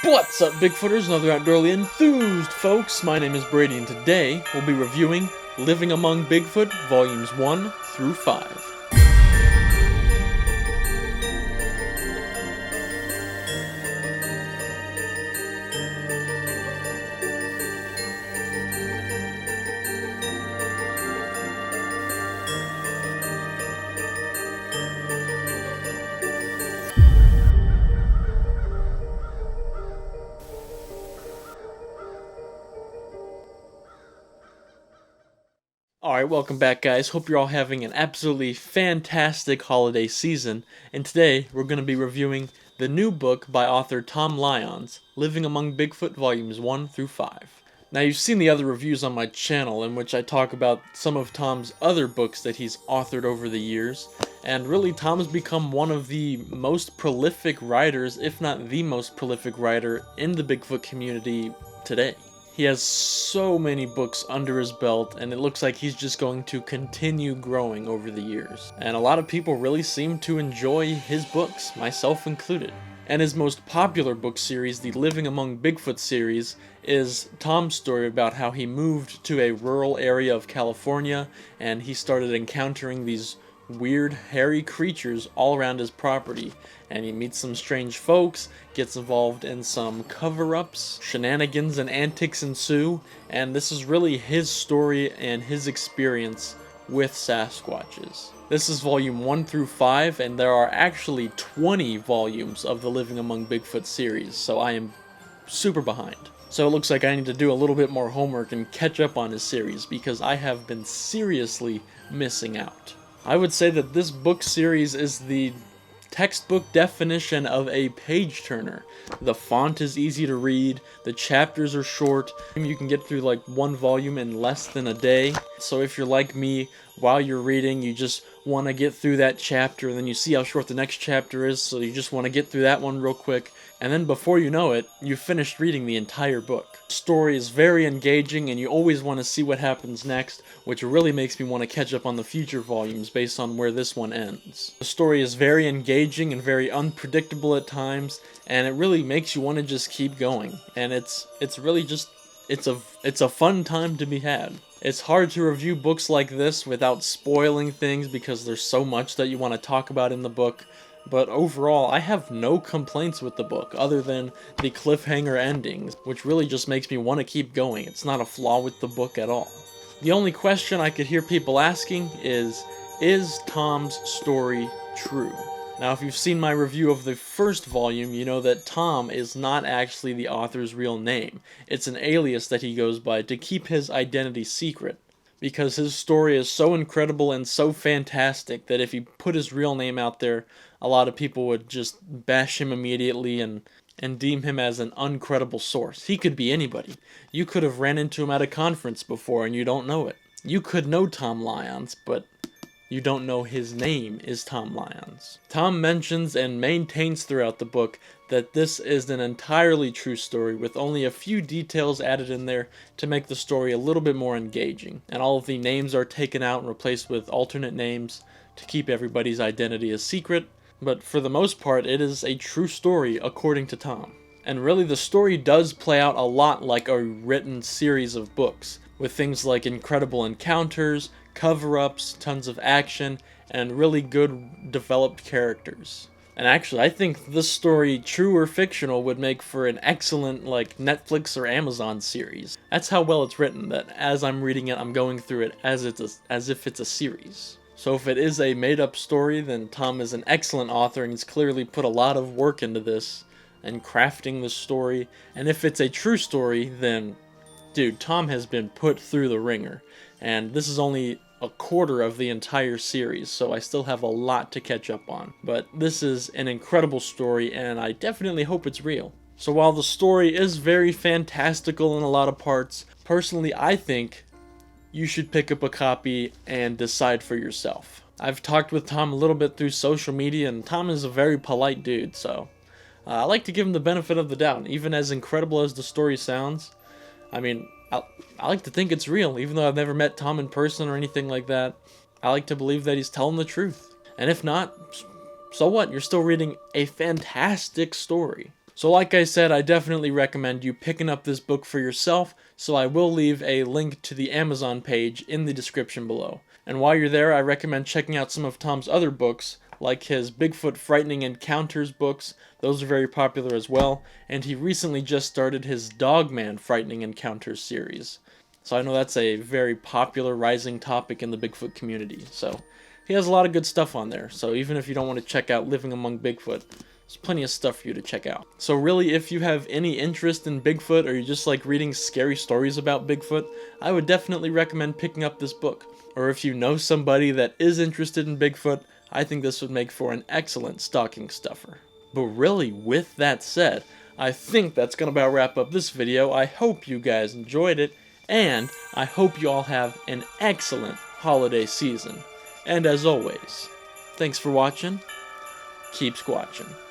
What's up, Bigfooters and other outdoorly enthused folks? My name is Brady, and today we'll be reviewing Living Among Bigfoot, Volumes 1 through 5. Alright, welcome back, guys. Hope you're all having an absolutely fantastic holiday season. And today, we're going to be reviewing the new book by author Tom Lyons, Living Among Bigfoot, Volumes 1 through 5. Now, you've seen the other reviews on my channel in which I talk about some of Tom's other books that he's authored over the years. And really, Tom's become one of the most prolific writers, if not the most prolific writer, in the Bigfoot community today. He has so many books under his belt, and it looks like he's just going to continue growing over the years. And a lot of people really seem to enjoy his books, myself included. And his most popular book series, the Living Among Bigfoot series, is Tom's story about how he moved to a rural area of California, and he started encountering these weird, hairy creatures all around his property, and he meets some strange folks, gets involved in some cover-ups, shenanigans and antics ensue, and this is really his story and his experience with Sasquatches. This is volume 1 through 5, and there are actually 20 volumes of the Living Among Bigfoot series, so I am super behind. So it looks like I need to do a little bit more homework and catch up on his series, because I have been seriously missing out. I would say that this book series is the textbook definition of a page-turner. The font is easy to read, the chapters are short, you can get through like one volume in less than a day. So if you're like me, while you're reading, you just want to get through that chapter, and then you see how short the next chapter is, so you just want to get through that one real quick, and then before you know it, you've finished reading the entire book. The story is very engaging, and you always want to see what happens next, which really makes me want to catch up on the future volumes based on where this one ends. The story is very engaging and very unpredictable at times, and it really makes you want to just keep going. And it's really just, it's a fun time to be had. It's hard to review books like this without spoiling things because there's so much that you want to talk about in the book. But overall, I have no complaints with the book other than the cliffhanger endings, which really just makes me want to keep going. It's not a flaw with the book at all. The only question I could hear people asking is Tom's story true? Now, if you've seen my review of the first volume, you know that Tom is not actually the author's real name. It's an alias that he goes by to keep his identity secret, because his story is so incredible and so fantastic that if he put his real name out there, a lot of people would just bash him immediately and deem him as an uncredible source. He could be anybody. You could have ran into him at a conference before and you don't know it. You could know Tom Lyons, but you don't know his name is Tom Lyons. Tom mentions and maintains throughout the book that this is an entirely true story with only a few details added in there to make the story a little bit more engaging. And all of the names are taken out and replaced with alternate names to keep everybody's identity a secret. But for the most part, it is a true story according to Tom. And really, the story does play out a lot like a written series of books, with things like incredible encounters, cover-ups, tons of action, and really good developed characters. And actually, I think this story, true or fictional, would make for an excellent like Netflix or Amazon series. That's how well it's written, that as I'm reading it, I'm going through it as if it's a series. So if it is a made-up story, then Tom is an excellent author and he's clearly put a lot of work into this and crafting the story. And if it's a true story, then dude, Tom has been put through the ringer. And this is only a quarter of the entire series, so I still have a lot to catch up on. But this is an incredible story, and I definitely hope it's real. So while the story is very fantastical in a lot of parts, personally I think you should pick up a copy and decide for yourself. I've talked with Tom a little bit through social media, and Tom is a very polite dude, so I like to give him the benefit of the doubt. Even as incredible as the story sounds, I mean, I like to think it's real, even though I've never met Tom in person or anything like that. I like to believe that he's telling the truth. And if not, so what? You're still reading a fantastic story. So like I said, I definitely recommend you picking up this book for yourself, so I will leave a link to the Amazon page in the description below. And while you're there, I recommend checking out some of Tom's other books, like his Bigfoot Frightening Encounters books. Those are very popular as well, and he recently just started his Dogman Frightening Encounters series. So I know that's a very popular rising topic in the Bigfoot community. So he has a lot of good stuff on there. So even if you don't want to check out Living Among Bigfoot, there's plenty of stuff for you to check out. So really, if you have any interest in Bigfoot or you just like reading scary stories about Bigfoot, I would definitely recommend picking up this book. Or if you know somebody that is interested in Bigfoot, I think this would make for an excellent stocking stuffer. But really, with that said, I think that's gonna about wrap up this video. I hope you guys enjoyed it, and I hope you all have an excellent holiday season. And as always, thanks for watching. Keep squatching.